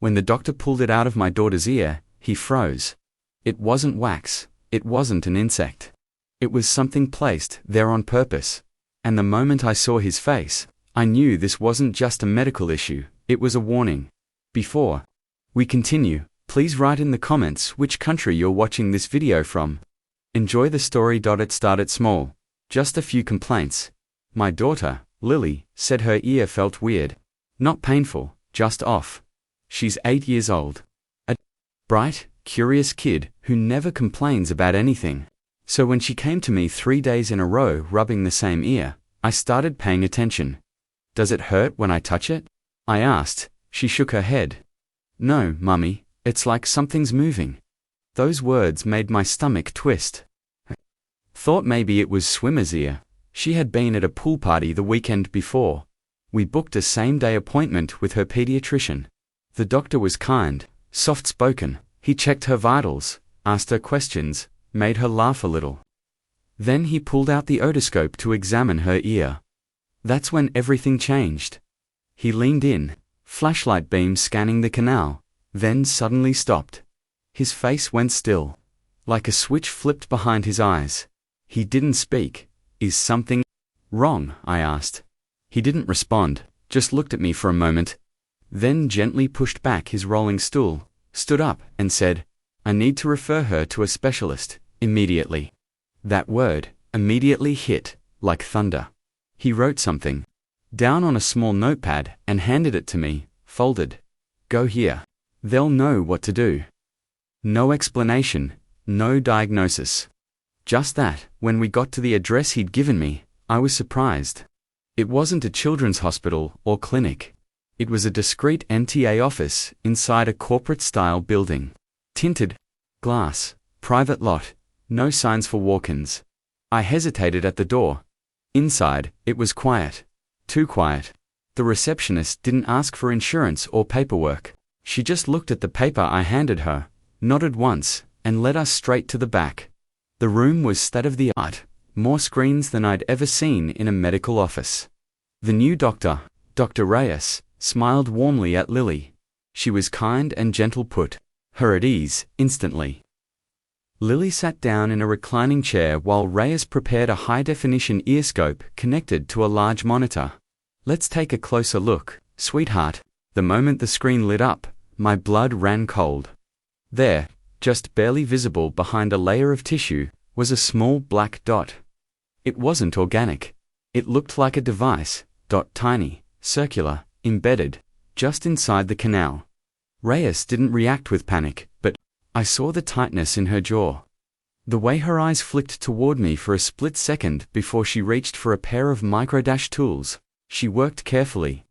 When the doctor pulled it out of my daughter's ear, he froze. It wasn't wax, it wasn't an insect. It was something placed there on purpose. And the moment I saw his face, I knew this wasn't just a medical issue, it was a warning. Before we continue, please write in the comments which country you're watching this video from. Enjoy the story. It started small. Just a few complaints. My daughter, Lily, said her ear felt weird. Not painful, just off. She's 8 years old. A bright, curious kid who never complains about anything. So when she came to me 3 days in a row rubbing the same ear, I started paying attention. Does it hurt when I touch it? I asked. She shook her head. No, Mummy, it's like something's moving. Those words made my stomach twist. Thought maybe it was Swimmer's ear. She had been at a pool party the weekend before. We booked a same-day appointment with her pediatrician. The doctor was kind, soft-spoken. He checked her vitals, asked her questions, made her laugh a little. Then he pulled out the otoscope to examine her ear. That's when everything changed. He leaned in, flashlight beam scanning the canal, then suddenly stopped. His face went still. Like a switch flipped behind his eyes. He didn't speak. Is something wrong? I asked. He didn't respond, just looked at me for a moment. Then gently pushed back his rolling stool, stood up, and said, I need to refer her to a specialist, immediately. That word, immediately, hit like thunder. He wrote something down on a small notepad and handed it to me, folded. Go here. They'll know what to do. No explanation, no diagnosis. Just that, when we got to the address he'd given me, I was surprised. It wasn't a children's hospital or clinic. It was a discreet NTA office inside a corporate-style building. Tinted glass, private lot, no signs for walk-ins. I hesitated at the door. Inside, it was quiet. Too quiet. The receptionist didn't ask for insurance or paperwork. She just looked at the paper I handed her, nodded once, and led us straight to the back. The room was state-of-the-art, more screens than I'd ever seen in a medical office. The new doctor, Dr. Reyes, smiled warmly at Lily. She was kind and gentle, put her at ease instantly. Lily sat down in a reclining chair while Reyes prepared a high-definition earscope connected to a large monitor. Let's take a closer look, sweetheart. The moment the screen lit up, my blood ran cold. There, just barely visible behind a layer of tissue, was a small black dot. It wasn't organic. It looked like a device, tiny, circular, embedded, just inside the canal. Reyes didn't react with panic, but I saw the tightness in her jaw. The way her eyes flicked toward me for a split second before she reached for a pair of microdash tools. She worked carefully,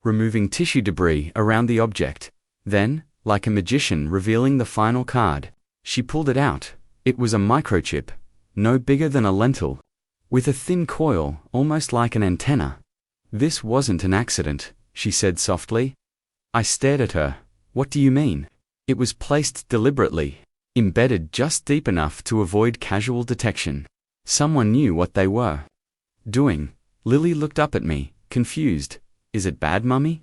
removing tissue debris around the object. Then, like a magician revealing the final card, she pulled it out. It was a microchip, no bigger than a lentil, with a thin coil, almost like an antenna. This wasn't an accident, she said softly. I stared at her. What do you mean? It was placed deliberately, embedded just deep enough to avoid casual detection. Someone knew what they were doing. Lily looked up at me, confused. Is it bad, Mummy?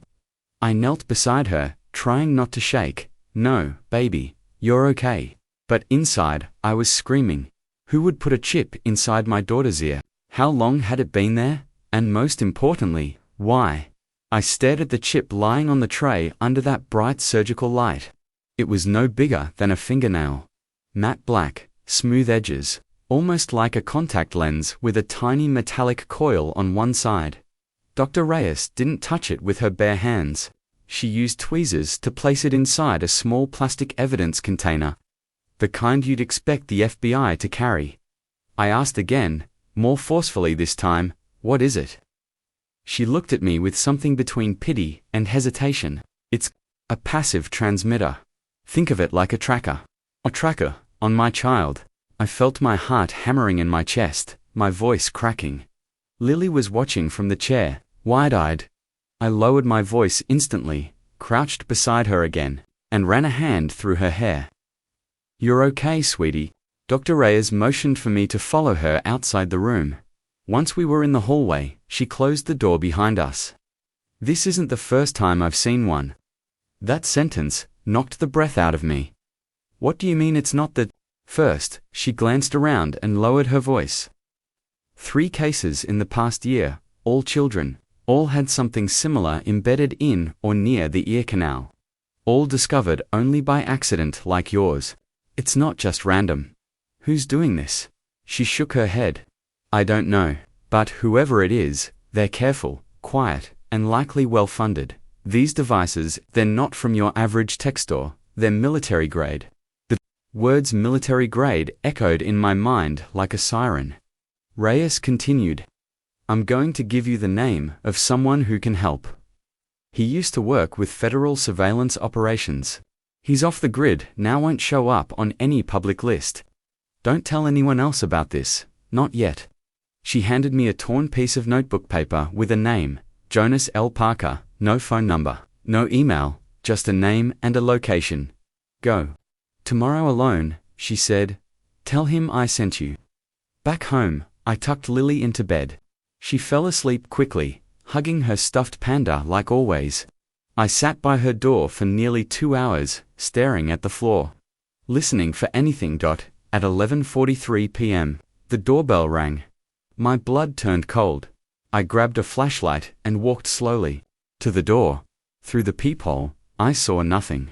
I knelt beside her, trying not to shake. No, baby, you're okay. But inside, I was screaming. Who would put a chip inside my daughter's ear? How long had it been there? And most importantly, why? I stared at the chip lying on the tray under that bright surgical light. It was no bigger than a fingernail. Matte black, smooth edges, almost like a contact lens with a tiny metallic coil on one side. Dr. Reyes didn't touch it with her bare hands. She used tweezers to place it inside a small plastic evidence container, the kind you'd expect the FBI to carry. I asked again, more forcefully this time, what is it? She looked at me with something between pity and hesitation. It's a passive transmitter. Think of it like a tracker. A tracker on my child. I felt my heart hammering in my chest, my voice cracking. Lily was watching from the chair, wide-eyed. I lowered my voice instantly, crouched beside her again, and ran a hand through her hair. You're okay, sweetie. Dr. Reyes motioned for me to follow her outside the room. Once we were in the hallway, she closed the door behind us. This isn't the first time I've seen one. That sentence knocked the breath out of me. What do you mean it's not the... First, she glanced around and lowered her voice. 3 cases in the past year, all children, all had something similar embedded in or near the ear canal. All discovered only by accident like yours. It's not just random. Who's doing this? She shook her head. I don't know, but whoever it is, they're careful, quiet, and likely well-funded. These devices, they're not from your average tech store, they're military grade. The words military grade echoed in my mind like a siren. Reyes continued. I'm going to give you the name of someone who can help. He used to work with federal surveillance operations. He's off the grid, now won't show up on any public list. Don't tell anyone else about this, not yet. She handed me a torn piece of notebook paper with a name, Jonas L. Parker, no phone number, no email, just a name and a location. Go. Tomorrow alone, she said. Tell him I sent you. Back home, I tucked Lily into bed. She fell asleep quickly, hugging her stuffed panda like always. I sat by her door for nearly 2 hours, staring at the floor, listening for anything. At 11:43 p.m., the doorbell rang. My blood turned cold. I grabbed a flashlight and walked slowly to the door. Through the peephole, I saw nothing.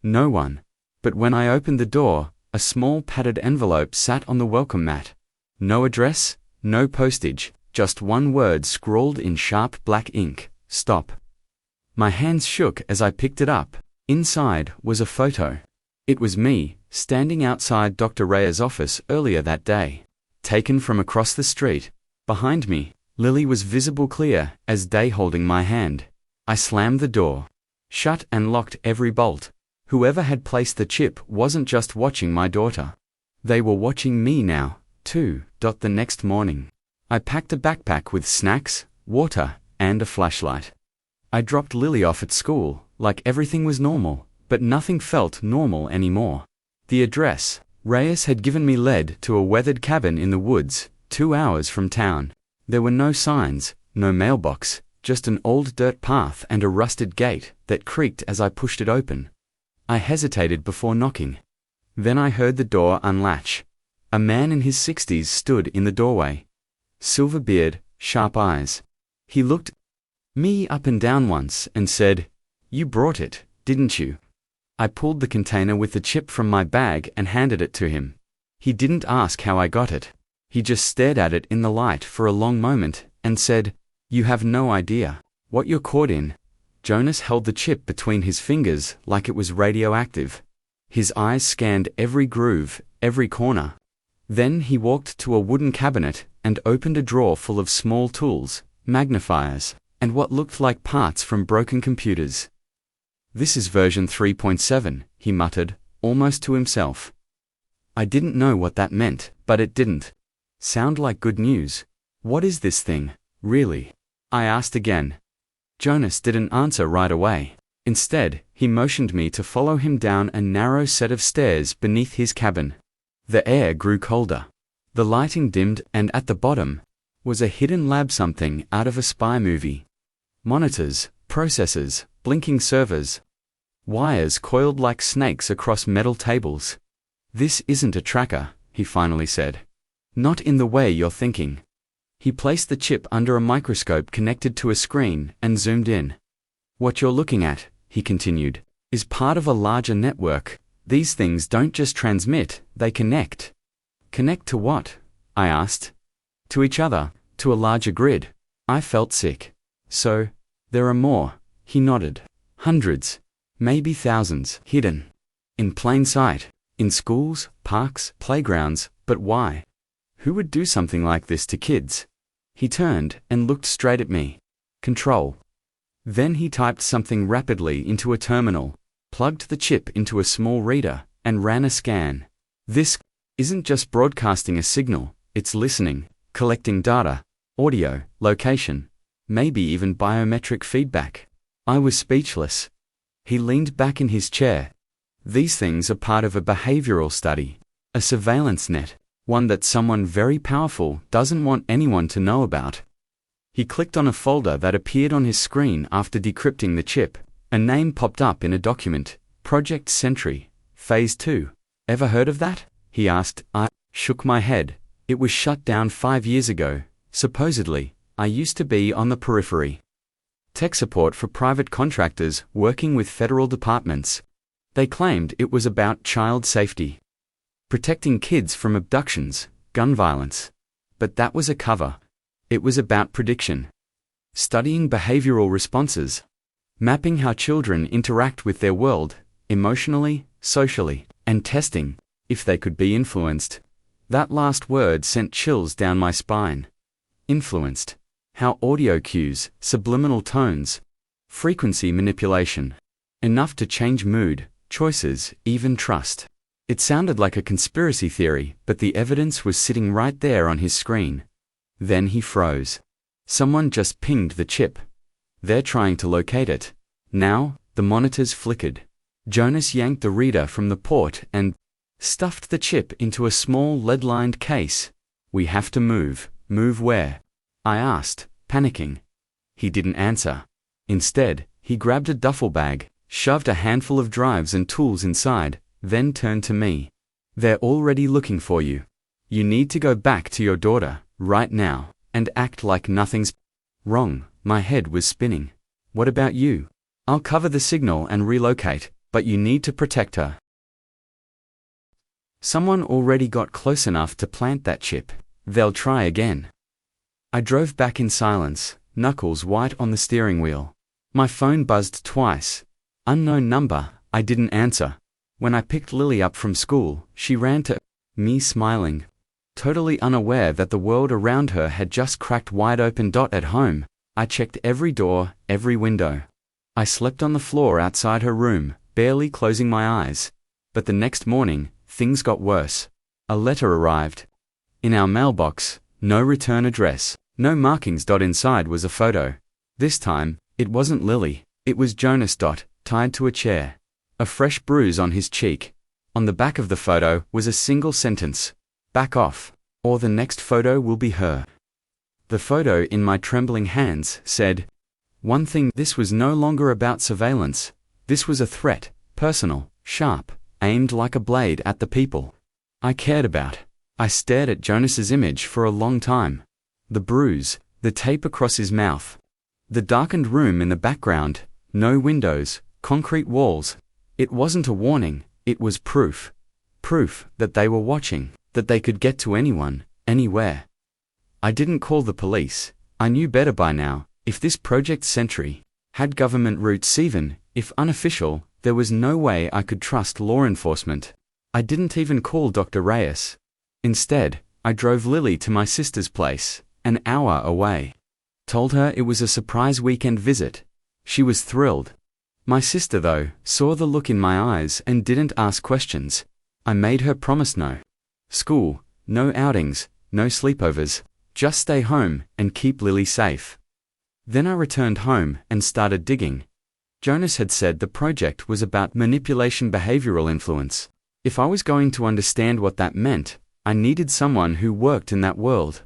No one. But when I opened the door, a small padded envelope sat on the welcome mat. No address, no postage, just one word scrawled in sharp black ink: stop. My hands shook as I picked it up. Inside was a photo. It was me, standing outside Dr. Reyes' office earlier that day. Taken from across the street. Behind me, Lily was visible clear as day holding my hand. I slammed the door shut and locked every bolt. Whoever had placed the chip wasn't just watching my daughter. They were watching me now, too. The next morning, I packed a backpack with snacks, water, and a flashlight. I dropped Lily off at school, like everything was normal, but nothing felt normal anymore. The address Reyes had given me led to a weathered cabin in the woods, 2 hours from town. There were no signs, no mailbox, just an old dirt path and a rusted gate that creaked as I pushed it open. I hesitated before knocking. Then I heard the door unlatch. A man in his 60s stood in the doorway. Silver beard, sharp eyes. He looked me up and down once and said, "You brought it, didn't you?" I pulled the container with the chip from my bag and handed it to him. He didn't ask how I got it. He just stared at it in the light for a long moment and said, "You have no idea what you're caught in." Jonas held the chip between his fingers like it was radioactive. His eyes scanned every groove, every corner. Then he walked to a wooden cabinet and opened a drawer full of small tools, magnifiers, and what looked like parts from broken computers. "This is version 3.7, he muttered, almost to himself. I didn't know what that meant, but it didn't sound like good news. "What is this thing, really?" I asked again. Jonas didn't answer right away. Instead, he motioned me to follow him down a narrow set of stairs beneath his cabin. The air grew colder. The lighting dimmed, and at the bottom was a hidden lab, something out of a spy movie. Monitors, processors, blinking servers. Wires coiled like snakes across metal tables. "This isn't a tracker," he finally said. "Not in the way you're thinking." He placed the chip under a microscope connected to a screen and zoomed in. "What you're looking at," he continued, "is part of a larger network. These things don't just transmit, they connect." "Connect to what?" I asked. "To each other, to a larger grid." I felt sick. "So, there are more," he nodded. "Hundreds, maybe thousands, hidden. In plain sight. In schools, parks, playgrounds, but why? Who would do something like this to kids?" He turned and looked straight at me. "Control." Then he typed something rapidly into a terminal, plugged the chip into a small reader, and ran a scan. "This isn't just broadcasting a signal, it's listening, collecting data, audio, location, maybe even biometric feedback." I was speechless. He leaned back in his chair. "These things are part of a behavioral study, a surveillance net, one that someone very powerful doesn't want anyone to know about." He clicked on a folder that appeared on his screen after decrypting the chip, A name popped up in a document, Project Sentry, Phase 2. Ever heard of that? He asked. I shook my head. It was shut down 5 years ago, supposedly. I used to be on the periphery. Tech support for private contractors working with federal departments. They claimed it was about child safety. Protecting kids from abductions, gun violence. But that was a cover. It was about prediction. Studying behavioral responses. Mapping how children interact with their world, emotionally, socially, and testing, if they could be influenced. That last word sent chills down my spine. Influenced. How audio cues, subliminal tones, frequency manipulation. Enough to change mood, choices, even trust. It sounded like a conspiracy theory, but the evidence was sitting right there on his screen. Then he froze. Someone just pinged the chip. They're trying to locate it. Now, the monitors flickered. Jonas yanked the reader from the port and stuffed the chip into a small lead-lined case. We have to move. Move where? I asked, panicking. He didn't answer. Instead, he grabbed a duffel bag, shoved a handful of drives and tools inside, then turned to me. They're already looking for you. You need to go back to your daughter, right now, and act like nothing's wrong. My head was spinning. What about you? I'll cover the signal and relocate, but you need to protect her. Someone already got close enough to plant that chip. They'll try again. I drove back in silence, knuckles white on the steering wheel. My phone buzzed twice. Unknown number. I didn't answer. When I picked Lily up from school, she ran to me smiling, totally unaware that the world around her had just cracked wide open. At home, I checked every door, every window. I slept on the floor outside her room, barely closing my eyes. But the next morning, things got worse. A letter arrived. In our mailbox, no return address, no markings. Inside was a photo. This time, it wasn't Lily, it was Jonas. Tied to a chair. A fresh bruise on his cheek. On the back of the photo was a single sentence. Back off, or the next photo will be her. The photo in my trembling hands said, one thing, this was no longer about surveillance. This was a threat, personal, sharp, aimed like a blade at the people I cared about. I stared at Jonas's image for a long time. The bruise, the tape across his mouth. The darkened room in the background, no windows, concrete walls. It wasn't a warning, it was proof. Proof that they were watching, that they could get to anyone, anywhere. I didn't call the police. I knew better by now. If this Project Sentry had government roots, even if unofficial, there was no way I could trust law enforcement. I didn't even call Dr. Reyes. Instead, I drove Lily to my sister's place, an hour away. Told her it was a surprise weekend visit. She was thrilled. My sister, though, saw the look in my eyes and didn't ask questions. I made her promise no school, no outings, no sleepovers, just stay home and keep Lily safe. Then I returned home and started digging. Jonas had said the project was about manipulation, behavioral influence. If I was going to understand what that meant, I needed someone who worked in that world.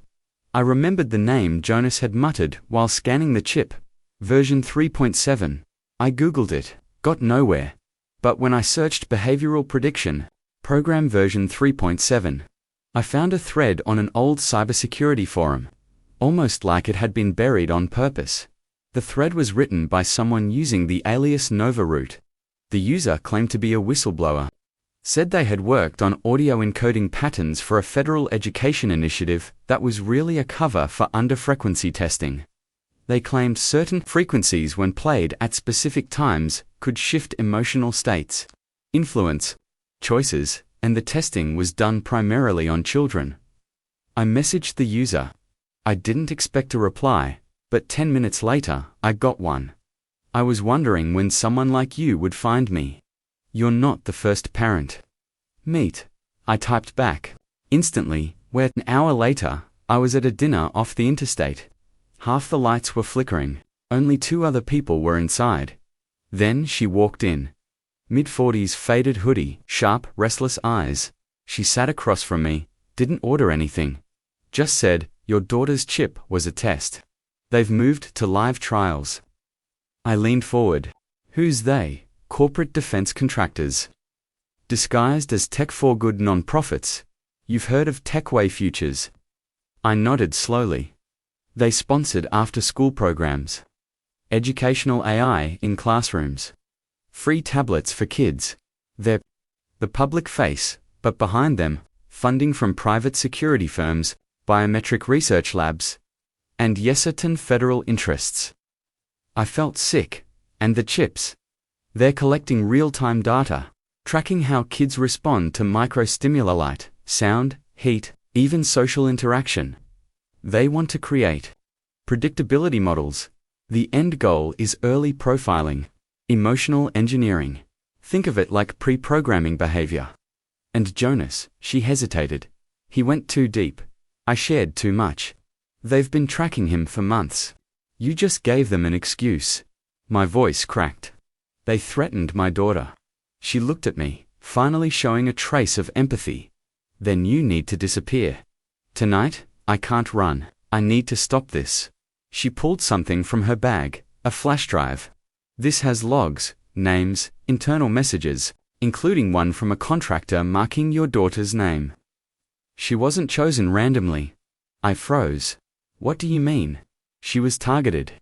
I remembered the name Jonas had muttered while scanning the chip. Version 3.7. I googled it, got nowhere. But when I searched behavioral prediction, program version 3.7, I found a thread on an old cybersecurity forum, almost like it had been buried on purpose. The thread was written by someone using the alias Nova root. The user claimed to be a whistleblower. Said they had worked on audio encoding patterns for a federal education initiative that was really a cover for under-frequency testing. They claimed certain frequencies when played at specific times could shift emotional states, influence choices, and the testing was done primarily on children. I messaged the user. I didn't expect a reply, but 10 minutes later, I got one. I was wondering when someone like you would find me. You're not the first parent. Meet. I typed back. Instantly, where an hour later, I was at a dinner off the interstate. Half the lights were flickering. Only 2 other people were inside. Then she walked in. Mid-40s, faded hoodie, sharp, restless eyes. She sat across from me, didn't order anything. Just said, your daughter's chip was a test. They've moved to live trials. I leaned forward. Who's they? Corporate defense contractors. Disguised as tech-for-good non-profits. You've heard of Techway Futures? I nodded slowly. They sponsored after-school programs. Educational AI in classrooms. Free tablets for kids. They're the public face, but behind them, funding from private security firms, biometric research labs, and certain federal interests. I felt sick. And the chips. They're collecting real-time data, tracking how kids respond to microstimuli, light, sound, heat, even social interaction. They want to create predictability models. The end goal is early profiling, emotional engineering. Think of it like pre-programming behavior. And Jonas, she hesitated. He went too deep. I shared too much. They've been tracking him for months. You just gave them an excuse. My voice cracked. They threatened my daughter. She looked at me, finally showing a trace of empathy. Then you need to disappear. Tonight, I can't run. I need to stop this. She pulled something from her bag, a flash drive. This has logs, names, internal messages, including one from a contractor marking your daughter's name. She wasn't chosen randomly. I froze. What do you mean? She was targeted.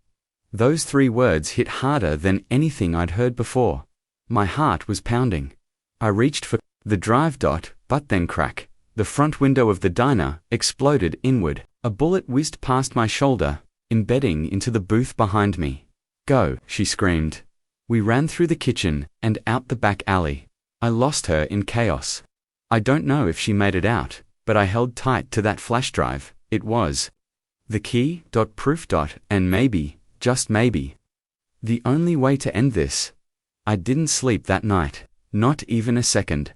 Those 3 words hit harder than anything I'd heard before. My heart was pounding. I reached for the drive, but then crack. The front window of the diner exploded inward. A bullet whizzed past my shoulder, embedding into the booth behind me. Go, she screamed. We ran through the kitchen and out the back alley. I lost her in chaos. I don't know if she made it out, but I held tight to that flash drive. It was the key, proof, and maybe, just maybe, the only way to end this. I didn't sleep that night, not even a second.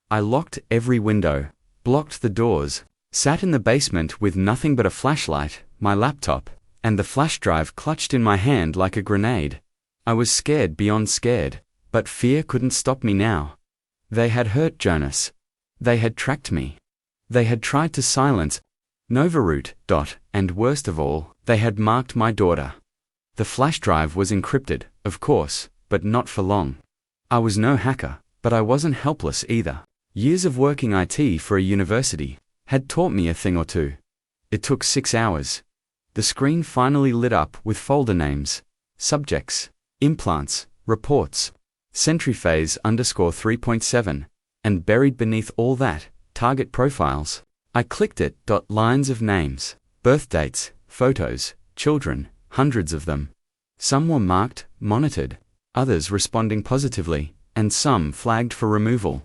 I locked every window, blocked the doors, sat in the basement with nothing but a flashlight, my laptop, and the flash drive clutched in my hand like a grenade. I was scared beyond scared, but fear couldn't stop me now. They had hurt Jonas. They had tracked me. They had tried to silence Novaroot, and worst of all, they had marked my daughter. The flash drive was encrypted, of course, but not for long. I was no hacker, but I wasn't helpless either. Years of working IT for a university had taught me a thing or two. It took 6 hours. The screen finally lit up with folder names, subjects, implants, reports, Centriphase _3.7, and buried beneath all that, target profiles. I clicked it. Lines of names, birth dates, photos, children, hundreds of them. Some were marked, monitored, others responding positively, and some flagged for removal.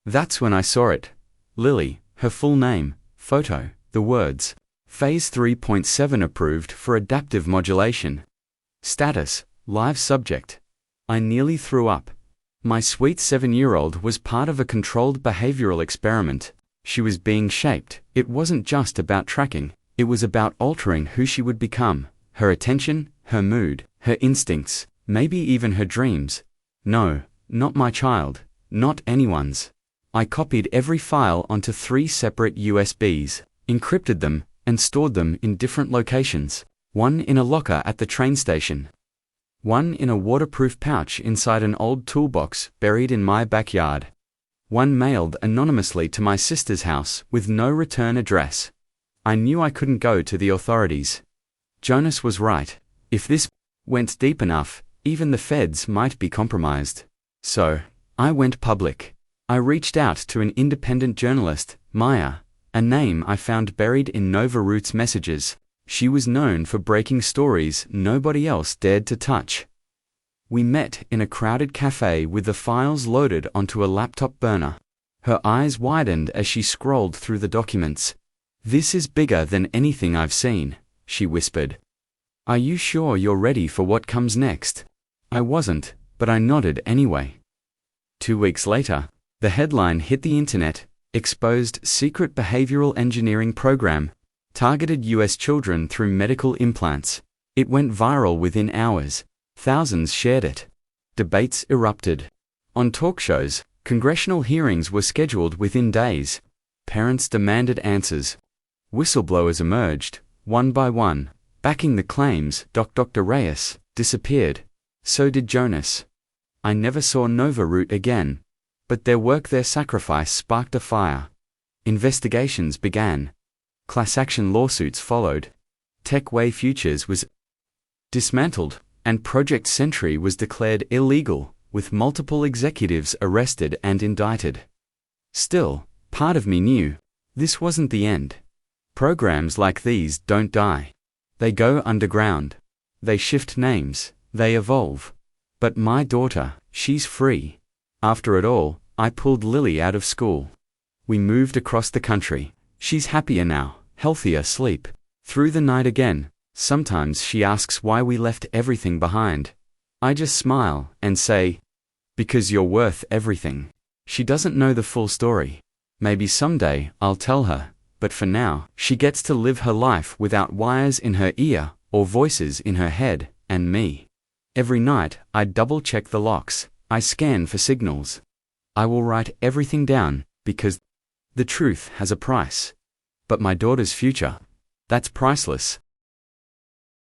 That's when I saw it. Lily, her full name, photo, the words, Phase 3.7 approved for adaptive modulation. Status, live subject. I nearly threw up. My sweet 7-year-old was part of a controlled behavioral experiment. She was being shaped. It wasn't just about tracking, it was about altering who she would become, her attention, her mood, her instincts, maybe even her dreams. No, not my child, not anyone's. I copied every file onto 3 separate USBs, encrypted them, and stored them in different locations. One in a locker at the train station. One in a waterproof pouch inside an old toolbox buried in my backyard. One mailed anonymously to my sister's house with no return address. I knew I couldn't go to the authorities. Jonas was right. If this went deep enough, even the feds might be compromised. So, I went public. I reached out to an independent journalist, Maya, a name I found buried in Novaroot's messages. She was known for breaking stories nobody else dared to touch. We met in a crowded cafe with the files loaded onto a laptop burner. Her eyes widened as she scrolled through the documents. "This is bigger than anything I've seen," she whispered. "Are you sure you're ready for what comes next?" I wasn't, but I nodded anyway. 2 weeks later, the headline hit the internet, exposed secret behavioral engineering program, targeted US children through medical implants. It went viral within hours. Thousands shared it. Debates erupted. On talk shows, congressional hearings were scheduled within days. Parents demanded answers. Whistleblowers emerged, one by one, backing the claims. Dr. Reyes disappeared. So did Jonas. I never saw Nova Root again. But their sacrifice sparked a fire. Investigations began. Class action lawsuits followed. Techway Futures was dismantled, and Project Sentry was declared illegal, with multiple executives arrested and indicted. Still, part of me knew this wasn't the end. Programs like these don't die. They go underground. They shift names. They evolve. But my daughter, she's free. After it all, I pulled Lily out of school. We moved across the country. She's happier now, healthier, sleep through the night again. Sometimes she asks why we left everything behind. I just smile and say, because you're worth everything. She doesn't know the full story. Maybe someday I'll tell her, but for now, she gets to live her life without wires in her ear or voices in her head, and me. Every night, I double-check the locks. I scan for signals. I will write everything down, because the truth has a price. But my daughter's future, that's priceless.